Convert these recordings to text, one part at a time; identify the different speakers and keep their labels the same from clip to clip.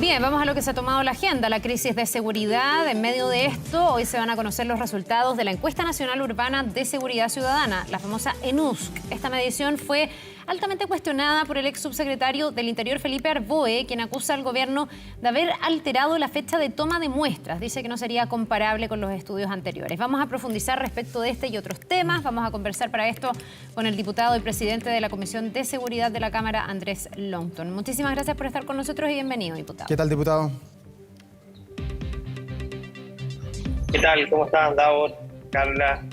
Speaker 1: Bien, vamos a lo que se ha tomado la agenda, la crisis de seguridad. En medio de esto, hoy se van a conocer los resultados de la Encuesta Nacional Urbana de Seguridad Ciudadana, la famosa ENUSC. Esta medición fue altamente cuestionada por el ex subsecretario del Interior, Felipe Arboe, quien acusa al gobierno de haber alterado la fecha de toma de muestras. Dice que no sería comparable con los estudios anteriores. Vamos a profundizar respecto de este y otros temas. Vamos a conversar para esto con el diputado y presidente de la Comisión de Seguridad de la Cámara, Andrés Longton. Muchísimas gracias por estar con nosotros y bienvenido, diputado.
Speaker 2: ¿Qué tal, diputado?
Speaker 3: ¿Qué tal? ¿Cómo estás, Davor, Carla?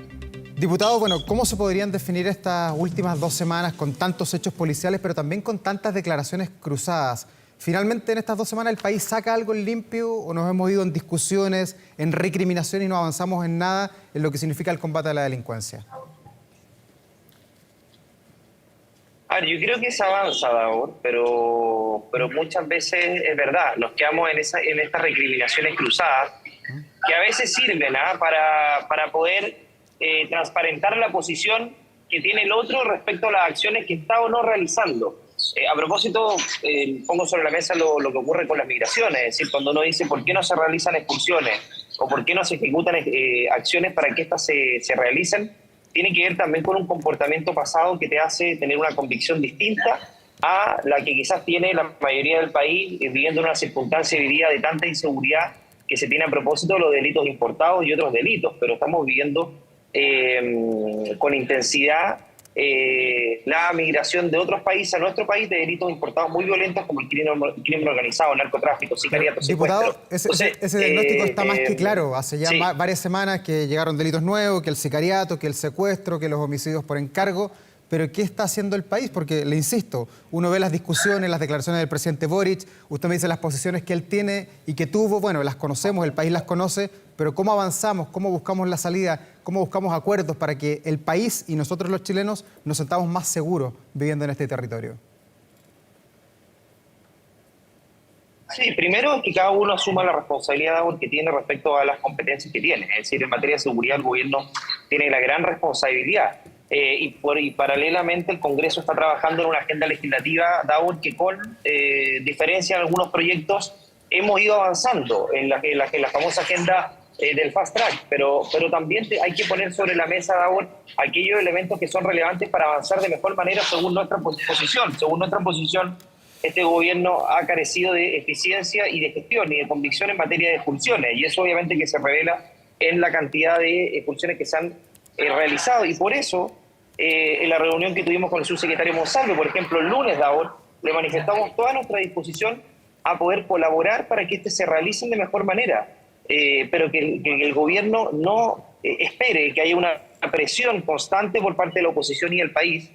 Speaker 2: Diputado, bueno, ¿cómo se podrían definir estas últimas 2 semanas con tantos hechos policiales, pero también con tantas declaraciones cruzadas? ¿Finalmente en estas 2 semanas el país saca algo en limpio o nos hemos ido en discusiones, en recriminación y no avanzamos en nada en lo que significa el combate a la delincuencia?
Speaker 3: A ver, yo creo que se avanza, Davor, pero muchas veces es verdad, nos quedamos en estas recriminaciones cruzadas, que a veces sirven para poder transparentar la posición que tiene el otro respecto a las acciones que está o no realizando. A propósito, pongo sobre la mesa lo que ocurre con las migraciones, es decir, cuando uno dice por qué no se realizan expulsiones o por qué no se ejecutan acciones para que éstas se realicen, tiene que ver también con un comportamiento pasado que te hace tener una convicción distinta a la que quizás tiene la mayoría del país, viviendo en una circunstancia hoy día de tanta inseguridad que se tiene a propósito de los delitos importados y otros delitos, pero estamos viviendo con intensidad la migración de otros países a nuestro país de delitos importados muy violentos como el crimen organizado, narcotráfico, sicariato,
Speaker 2: diputado, ese diagnóstico está más que claro. Hace ya
Speaker 3: sí.
Speaker 2: varias semanas que llegaron delitos nuevos, que el sicariato, que el secuestro, que los homicidios por encargo. Pero ¿qué está haciendo el país? Porque, le insisto, uno ve las discusiones, las declaraciones del presidente Boric, usted me dice las posiciones que él tiene y que tuvo, bueno, las conocemos, el país las conoce, pero ¿cómo avanzamos? ¿Cómo buscamos la salida? ¿Cómo buscamos acuerdos para que el país y nosotros los chilenos nos sentamos más seguros viviendo en este territorio?
Speaker 3: Sí, primero es que cada uno asuma la responsabilidad que tiene respecto a las competencias que tiene. Es decir, en materia de seguridad el gobierno tiene la gran responsabilidad. Y paralelamente el Congreso está trabajando en una agenda legislativa, Davor, que con diferencia en algunos proyectos hemos ido avanzando en la famosa agenda del Fast Track, pero también hay que poner sobre la mesa, Davor, aquellos elementos que son relevantes para avanzar de mejor manera según nuestra posición. Según nuestra posición, este gobierno ha carecido de eficiencia y de gestión y de convicción en materia de expulsiones, y eso obviamente que se revela en la cantidad de expulsiones que se han realizado, y por eso en la reunión que tuvimos con el subsecretario Monsalve, por ejemplo, el lunes, Davor, le manifestamos toda nuestra disposición a poder colaborar para que se realicen de mejor manera, pero que el gobierno no espere que haya una presión constante por parte de la oposición y del país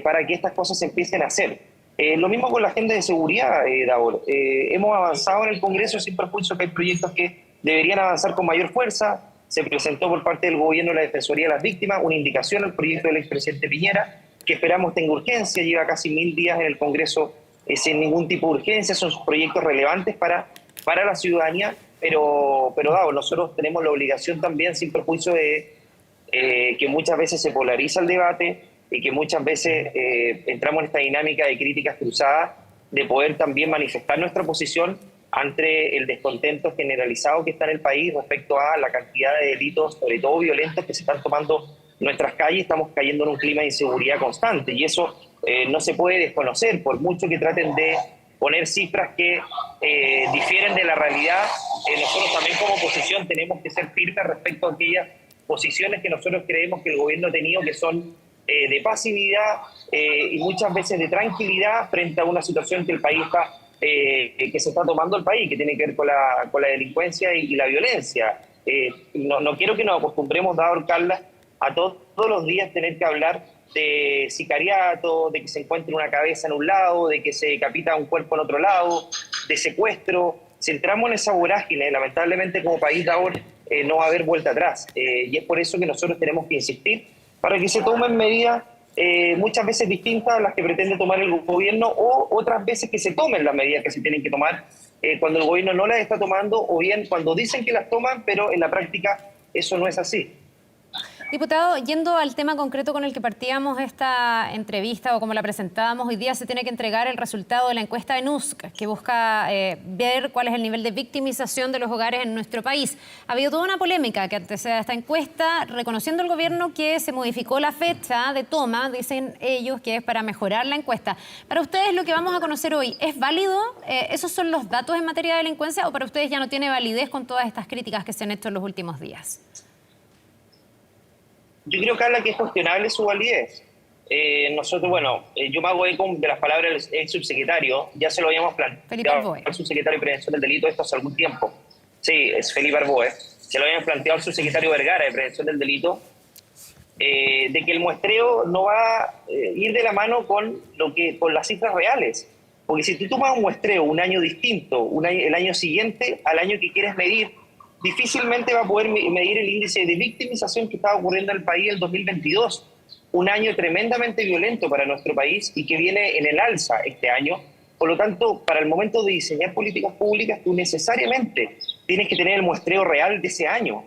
Speaker 3: para que estas cosas se empiecen a hacer. Lo mismo con la agenda de seguridad, Davor. Hemos avanzado en el Congreso sin perjuicio que hay proyectos que deberían avanzar con mayor fuerza. Se presentó por parte del gobierno la Defensoría de las Víctimas una indicación al proyecto del expresidente Piñera, que esperamos tenga urgencia, lleva casi 1000 días en el Congreso sin ningún tipo de urgencia, son proyectos relevantes para la ciudadanía, pero Davor, nosotros tenemos la obligación también, sin perjuicio de que muchas veces se polariza el debate y que muchas veces entramos en esta dinámica de críticas cruzadas, de poder también manifestar nuestra posición ante el descontento generalizado que está en el país respecto a la cantidad de delitos, sobre todo violentos, que se están tomando nuestras calles. Estamos cayendo en un clima de inseguridad constante y eso no se puede desconocer, por mucho que traten de poner cifras que difieren de la realidad. Nosotros también como oposición tenemos que ser firmes respecto a aquellas posiciones que nosotros creemos que el gobierno ha tenido, que son de pasividad y muchas veces de tranquilidad frente a una situación que el país está que se está tomando el país, que tiene que ver con la delincuencia y la violencia. No quiero que nos acostumbremos, Davor, Carla, a todos los días tener que hablar de sicariato, de que se encuentre una cabeza en un lado, de que se decapita un cuerpo en otro lado, de secuestro. Si entramos en esa vorágine, lamentablemente como país, Davor, no va a haber vuelta atrás. Y es por eso que nosotros tenemos que insistir para que se tomen medidas muchas veces distintas a las que pretende tomar el gobierno, o otras veces que se tomen las medidas que se tienen que tomar cuando el gobierno no las está tomando, o bien cuando dicen que las toman, pero en la práctica eso no es así.
Speaker 1: Diputado, yendo al tema concreto con el que partíamos esta entrevista o como la presentábamos, hoy día se tiene que entregar el resultado de la encuesta de NUSC, que busca ver cuál es el nivel de victimización de los hogares en nuestro país. Ha habido toda una polémica que antecede a esta encuesta, reconociendo el gobierno que se modificó la fecha de toma, dicen ellos, que es para mejorar la encuesta. Para ustedes, lo que vamos a conocer hoy, ¿es válido? ¿Esos son los datos en materia de delincuencia o para ustedes ya no tiene validez con todas estas críticas que se han hecho en los últimos días?
Speaker 3: Yo creo, Carla, que es cuestionable su validez. Nosotros, yo me hago eco de las palabras del ex subsecretario, ya se lo habíamos planteado al subsecretario de Prevención del Delito esto hace algún tiempo. Sí, es Felipe Arboe. Se lo habíamos planteado al subsecretario Vergara de Prevención del Delito, de que el muestreo no va a ir de la mano con las cifras reales. Porque si tú tomas un muestreo un año distinto, el año siguiente al año que quieres medir, difícilmente va a poder medir el índice de victimización que estaba ocurriendo en el país en el 2022. Un año tremendamente violento para nuestro país y que viene en el alza este año. Por lo tanto, para el momento de diseñar políticas públicas, tú necesariamente tienes que tener el muestreo real de ese año.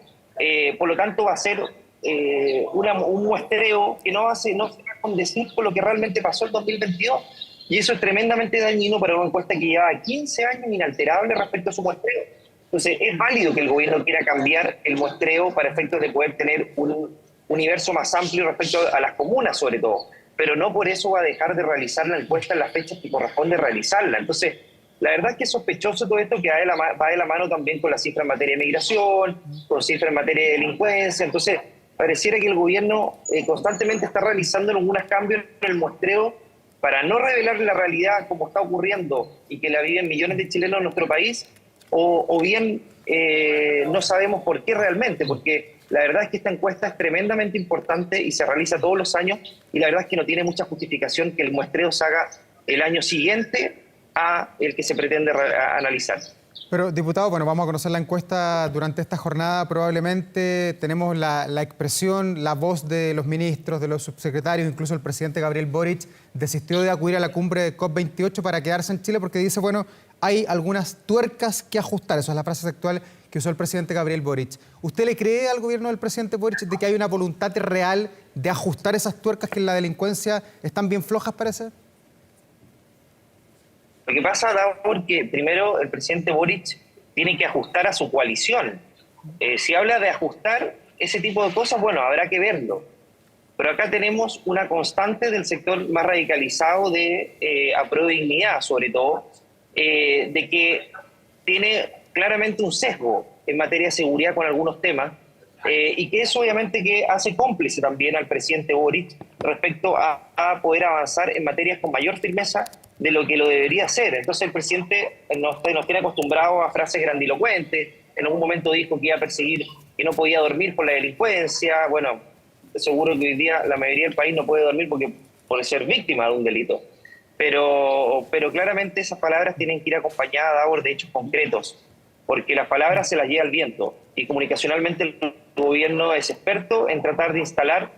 Speaker 3: Por lo tanto, va a ser un muestreo que no se va a condecir con lo que realmente pasó en 2022. Y eso es tremendamente dañino para una encuesta que lleva 15 años inalterable respecto a su muestreo. Entonces, es válido que el gobierno quiera cambiar el muestreo para efectos de poder tener un universo más amplio respecto a las comunas, sobre todo. Pero no por eso va a dejar de realizar la encuesta en las fechas que corresponde realizarla. Entonces, la verdad es que es sospechoso todo esto que va de la mano también con las cifras en materia de migración, con cifras en materia de delincuencia. Entonces, pareciera que el gobierno constantemente está realizando algunos cambios en el muestreo para no revelar la realidad como está ocurriendo y que la viven millones de chilenos en nuestro país, o bien no sabemos por qué realmente, porque la verdad es que esta encuesta es tremendamente importante y se realiza todos los años, y la verdad es que no tiene mucha justificación que el muestreo se haga el año siguiente a el que se pretende analizar.
Speaker 2: Pero, diputado, bueno, vamos a conocer la encuesta durante esta jornada. Probablemente tenemos la expresión, la voz de los ministros, de los subsecretarios, incluso el presidente Gabriel Boric desistió de acudir a la cumbre de COP28 para quedarse en Chile porque dice, bueno, hay algunas tuercas que ajustar. Esa es la frase actual que usó el presidente Gabriel Boric. ¿Usted le cree al gobierno del presidente Boric de que hay una voluntad real de ajustar esas tuercas que en la delincuencia están bien flojas, parece?
Speaker 3: Lo que pasa, Davor, que primero el presidente Boric tiene que ajustar a su coalición. Si habla de ajustar ese tipo de cosas, bueno, habrá que verlo. Pero acá tenemos una constante del sector más radicalizado de Apruebo Dignidad, sobre todo, de que tiene claramente un sesgo en materia de seguridad con algunos temas, y que eso obviamente que hace cómplice también al presidente Boric respecto a poder avanzar en materias con mayor firmeza de lo que lo debería hacer. Entonces el presidente nos tiene acostumbrados a frases grandilocuentes. En algún momento dijo que iba a perseguir, que no podía dormir por la delincuencia. Bueno, seguro que hoy día la mayoría del país no puede dormir porque puede ser víctima de un delito. Pero claramente esas palabras tienen que ir acompañadas de hechos concretos, porque las palabras se las lleva el viento. Y comunicacionalmente el gobierno es experto en tratar de instalar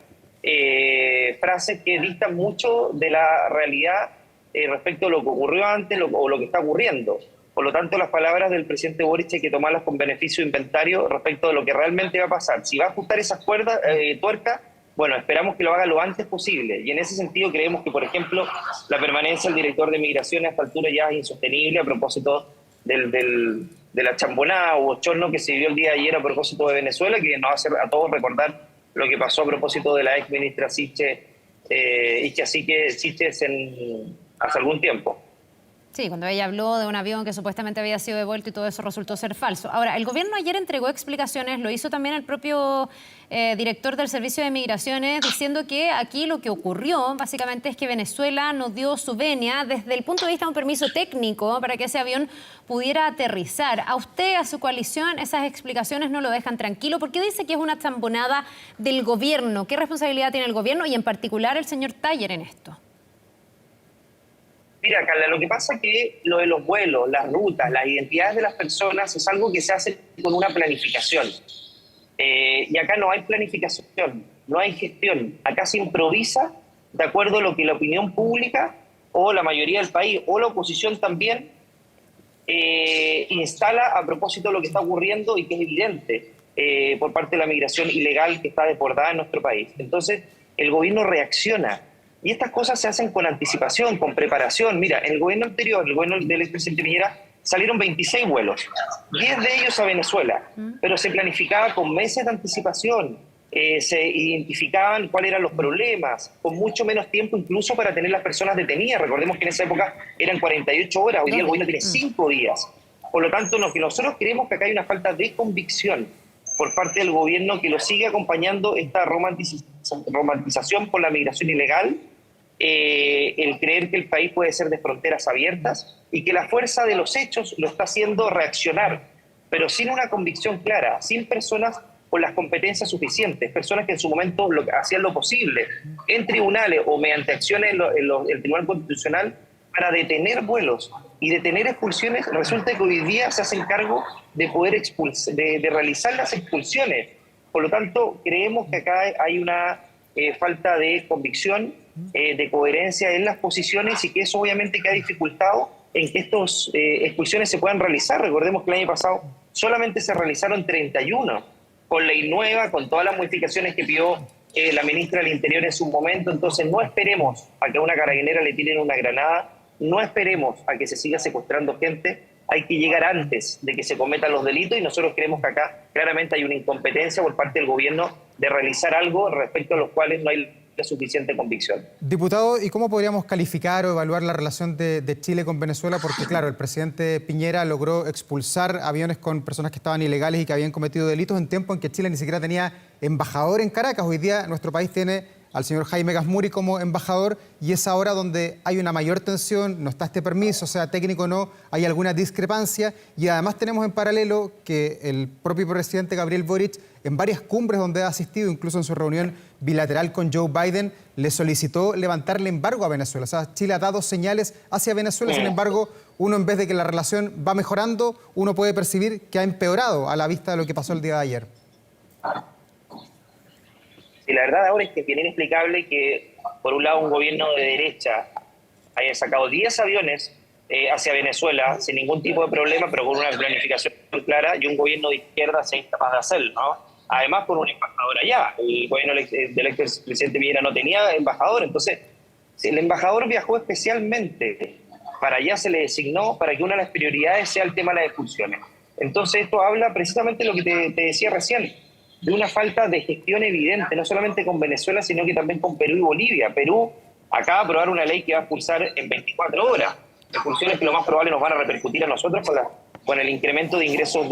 Speaker 3: frases que distan mucho de la realidad respecto a lo que ocurrió antes o lo que está ocurriendo. Por lo tanto, las palabras del presidente Boric hay que tomarlas con beneficio de inventario respecto de lo que realmente va a pasar. Si va a ajustar esas tuercas, bueno, esperamos que lo haga lo antes posible. Y en ese sentido creemos que, por ejemplo, la permanencia del director de Migraciones a esta altura ya es insostenible a propósito de la chambonada o bochorno que se vivió el día de ayer a propósito de Venezuela, que nos hace a todos recordar lo que pasó a propósito de la ex ministra Siche hace algún tiempo.
Speaker 1: Sí, cuando ella habló de un avión que supuestamente había sido devuelto y todo eso resultó ser falso. Ahora, el gobierno ayer entregó explicaciones, lo hizo también el propio director del Servicio de Migraciones, diciendo que aquí lo que ocurrió básicamente es que Venezuela nos dio su venia desde el punto de vista de un permiso técnico para que ese avión pudiera aterrizar. A usted, a su coalición, esas explicaciones no lo dejan tranquilo. ¿Por qué dice que es una chambonada del gobierno? ¿Qué responsabilidad tiene el gobierno y en particular el señor Taller en esto?
Speaker 3: Mira, Carla, lo que pasa es que lo de los vuelos, las rutas, las identidades de las personas es algo que se hace con una planificación. Y acá no hay planificación, no hay gestión. Acá se improvisa de acuerdo a lo que la opinión pública o la mayoría del país o la oposición también instala a propósito de lo que está ocurriendo y que es evidente. por parte de la migración ilegal que está desbordada en nuestro país. Entonces, el gobierno reacciona. Y estas cosas se hacen con anticipación, con preparación. Mira, en el gobierno anterior, el gobierno del expresidente Piñera, salieron 26 vuelos, 10 de ellos a Venezuela, pero se planificaba con meses de anticipación, se identificaban cuáles eran los problemas, con mucho menos tiempo incluso para tener las personas detenidas. Recordemos que en esa época eran 48 horas, hoy día el gobierno tiene 5 días. Por lo tanto, lo que nosotros creemos que acá hay una falta de convicción por parte del gobierno que lo sigue acompañando esta romantización por la migración ilegal, el creer que el país puede ser de fronteras abiertas y que la fuerza de los hechos lo está haciendo reaccionar, pero sin una convicción clara, sin personas con las competencias suficientes, personas que en su momento hacían lo posible en tribunales o mediante acciones en el Tribunal Constitucional para detener vuelos y detener expulsiones. Resulta que hoy día se hacen cargo de poder de realizar las expulsiones. Por lo tanto, creemos que acá hay una falta de convicción, de coherencia en las posiciones, y que eso obviamente que ha dificultado en que estas expulsiones se puedan realizar. Recordemos que el año pasado solamente se realizaron 31, con ley nueva, con todas las modificaciones que pidió la ministra del Interior en su momento. Entonces no esperemos a que a una carabinera le tiren una granada, no esperemos a que se siga secuestrando gente, hay que llegar antes de que se cometan los delitos, y nosotros creemos que acá claramente hay una incompetencia por parte del gobierno de realizar algo respecto a los cuales no hay la suficiente convicción.
Speaker 2: Diputado, ¿y cómo podríamos calificar o evaluar la relación de Chile con Venezuela? Porque claro, el presidente Piñera logró expulsar aviones con personas que estaban ilegales y que habían cometido delitos en tiempo en que Chile ni siquiera tenía embajador en Caracas. Hoy día nuestro país tiene al señor Jaime Gazmuri como embajador, y es ahora donde hay una mayor tensión, no está este permiso, sea técnico o no, hay alguna discrepancia, y además tenemos en paralelo que el propio presidente Gabriel Boric, en varias cumbres donde ha asistido, incluso en su reunión bilateral con Joe Biden, le solicitó levantar el embargo a Venezuela. O sea, Chile ha dado señales hacia Venezuela, sin embargo, uno, en vez de que la relación va mejorando, uno puede percibir que ha empeorado a la vista de lo que pasó el día de ayer.
Speaker 3: Y la verdad ahora es que es bien inexplicable que, por un lado, un gobierno de derecha haya sacado 10 aviones hacia Venezuela sin ningún tipo de problema, pero con una planificación muy clara, y un gobierno de izquierda sea incapaz de hacerlo, ¿no? Además, con un embajador allá. El gobierno del expresidente Piñera no tenía embajador, entonces el embajador viajó especialmente para allá, se le designó para que una de las prioridades sea el tema de las expulsiones. Entonces esto habla precisamente de lo que te decía recién, de una falta de gestión evidente, no solamente con Venezuela, sino que también con Perú y Bolivia. Perú acaba de aprobar una ley que va a expulsar en 24 horas. Expulsiones que lo más probable nos van a repercutir a nosotros con el incremento de ingresos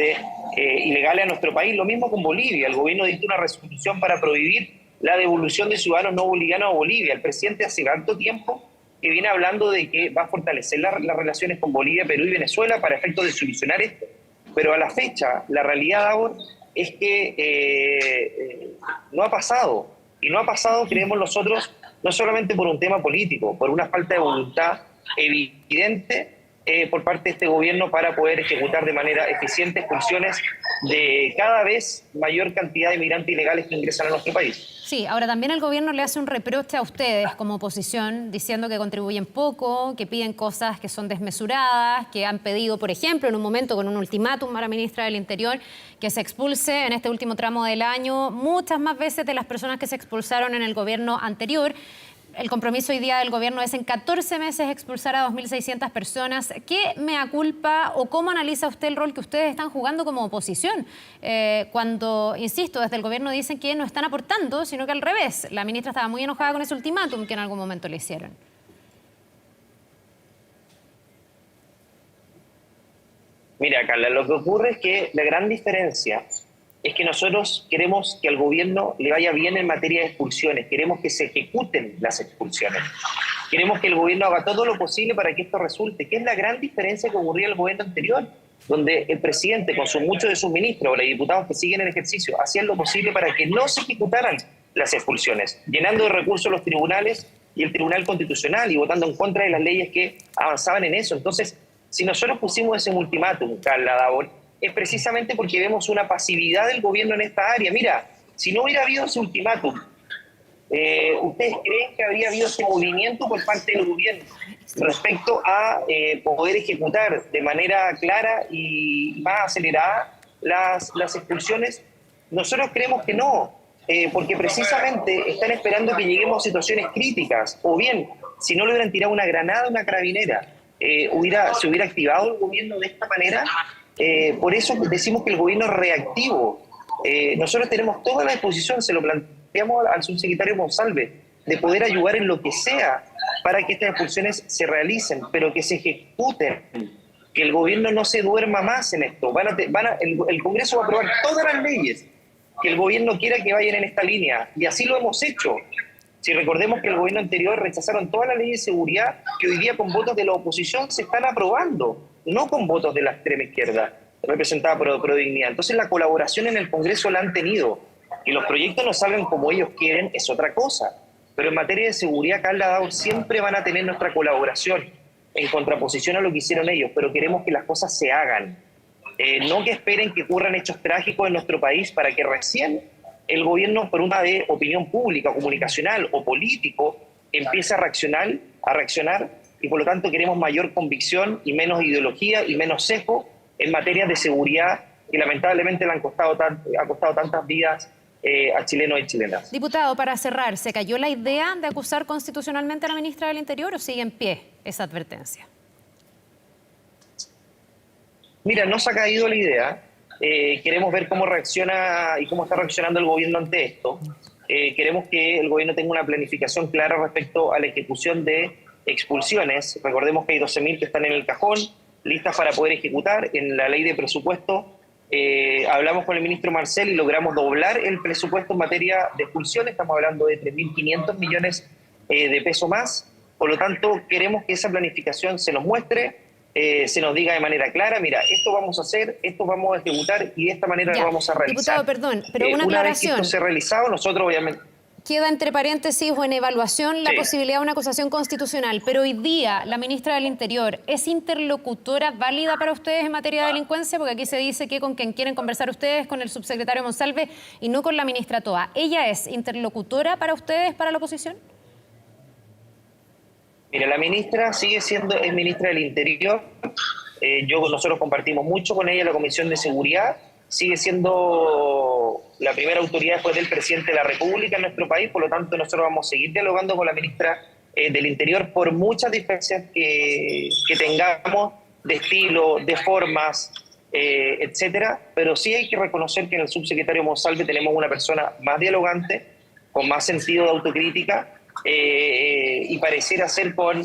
Speaker 3: ilegales a nuestro país. Lo mismo con Bolivia. El gobierno dictó una resolución para prohibir la devolución de ciudadanos no bolivianos a Bolivia. El presidente hace tanto tiempo que viene hablando de que va a fortalecer las relaciones con Bolivia, Perú y Venezuela para efectos de solucionar esto. Pero a la fecha, la realidad ahora es que no ha pasado. Y no ha pasado, creemos nosotros, no solamente por un tema político, por una falta de voluntad evidente por parte de este gobierno para poder ejecutar de manera eficiente expulsiones de cada vez mayor cantidad de migrantes ilegales que ingresan a nuestro país.
Speaker 1: Sí, ahora también el gobierno le hace un reproche a ustedes como oposición, diciendo que contribuyen poco, que piden cosas que son desmesuradas, que han pedido, por ejemplo, en un momento con un ultimátum a la ministra del Interior, que se expulse en este último tramo del año muchas más veces de las personas que se expulsaron en el gobierno anterior. El compromiso hoy día del gobierno es en 14 meses expulsar a 2.600 personas. ¿Qué mea culpa o cómo analiza usted el rol que ustedes están jugando como oposición? Cuando, insisto, desde el gobierno dicen que no están aportando, sino que al revés. La ministra estaba muy enojada con ese ultimátum que en algún momento le hicieron.
Speaker 3: Mira, Carla, lo que ocurre es que la gran diferencia es que nosotros queremos que al gobierno le vaya bien en materia de expulsiones, queremos que se ejecuten las expulsiones, queremos que el gobierno haga todo lo posible para que esto resulte, que es la gran diferencia que ocurría en el gobierno anterior, donde el presidente con muchos de sus ministros o los diputados que siguen el ejercicio hacían lo posible para que no se ejecutaran las expulsiones, llenando de recursos los tribunales y el Tribunal Constitucional y votando en contra de las leyes que avanzaban en eso. Entonces, si nosotros pusimos ese ultimátum, Carla Davor, es precisamente porque vemos una pasividad del gobierno en esta área. Mira, si no hubiera habido ese ultimátum, ¿ustedes creen que habría habido ese movimiento por parte del gobierno respecto a poder ejecutar de manera clara y más acelerada las expulsiones? Nosotros creemos que no, porque precisamente están esperando que lleguemos a situaciones críticas, o bien, si no le hubieran tirado una granada a una carabinera, se hubiera activado el gobierno de esta manera. Por eso decimos que el gobierno es reactivo. Nosotros tenemos toda la disposición, se lo planteamos al subsecretario Monsalve, de poder ayudar en lo que sea para que estas expulsiones se realicen, pero que se ejecuten, que el gobierno no se duerma más en esto. El Congreso va a aprobar todas las leyes que el gobierno quiera que vayan en esta línea, y así lo hemos hecho. Si recordemos que el gobierno anterior rechazaron todas las leyes de seguridad que hoy día con votos de la oposición se están aprobando, no con votos de la extrema izquierda, representada por Prodignidad. Entonces la colaboración en el Congreso la han tenido. Que los proyectos no salgan como ellos quieren es otra cosa. Pero en materia de seguridad, Carla Daur, siempre van a tener nuestra colaboración en contraposición a lo que hicieron ellos, pero queremos que las cosas se hagan. No que esperen que ocurran hechos trágicos en nuestro país para que recién el gobierno, por una de opinión pública, comunicacional o político, empiece a reaccionar, y por lo tanto queremos mayor convicción y menos ideología y menos sesgo en materia de seguridad que lamentablemente le ha costado tantas vidas a chilenos y chilenas.
Speaker 1: Diputado, para cerrar, ¿se cayó la idea de acusar constitucionalmente a la ministra del Interior o sigue en pie esa advertencia?
Speaker 3: Mira, no se ha caído la idea. Queremos ver cómo reacciona y cómo está reaccionando el gobierno ante esto. Queremos que el gobierno tenga una planificación clara respecto a la ejecución de expulsiones. Recordemos que hay 12.000 que están en el cajón, listas para poder ejecutar. En la ley de presupuesto hablamos con el ministro Marcel y logramos doblar el presupuesto en materia de expulsiones. Estamos hablando de 3.500 millones de pesos más. Por lo tanto, queremos que esa planificación se nos muestre, se nos diga de manera clara, mira, esto vamos a hacer, esto vamos a ejecutar y de esta manera lo vamos a realizar.
Speaker 1: Diputado, perdón, pero una
Speaker 3: aclaración. Una vez que
Speaker 1: aclaración.
Speaker 3: esto se ha realizado, nosotros obviamente...
Speaker 1: Queda entre paréntesis o en evaluación la posibilidad de una acusación constitucional, pero hoy día la ministra del Interior ¿es interlocutora válida para ustedes en materia de delincuencia? Porque aquí se dice que con quien quieren conversar ustedes, con el subsecretario Monsalve y no con la ministra Toa. ¿Ella es interlocutora para ustedes, para la oposición?
Speaker 3: Mira, la ministra es ministra del Interior. Nosotros compartimos mucho con ella la Comisión de Seguridad. Sigue siendo la primera autoridad después del presidente de la República en nuestro país. Por lo tanto, nosotros vamos a seguir dialogando con la ministra del Interior por muchas diferencias que tengamos de estilo, de formas, etcétera. Pero sí hay que reconocer que en el subsecretario Monsalve tenemos una persona más dialogante, con más sentido de autocrítica, y pareciera ser con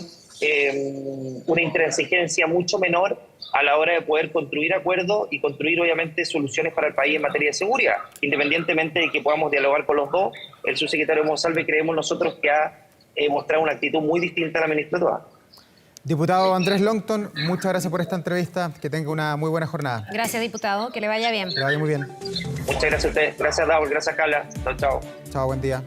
Speaker 3: una intransigencia mucho menor a la hora de poder construir acuerdos y construir obviamente soluciones para el país en materia de seguridad. Independientemente de que podamos dialogar con los dos, el subsecretario Monsalve creemos nosotros que ha mostrado una actitud muy distinta a la ministra Toa.
Speaker 2: Diputado Andrés Longton, muchas gracias por esta entrevista, que tenga una muy buena jornada.
Speaker 1: Gracias, diputado, que le vaya bien.
Speaker 2: Que le vaya muy bien.
Speaker 3: Muchas gracias a ustedes, gracias Daur, gracias Carla, chao, chao.
Speaker 2: Chao, buen día.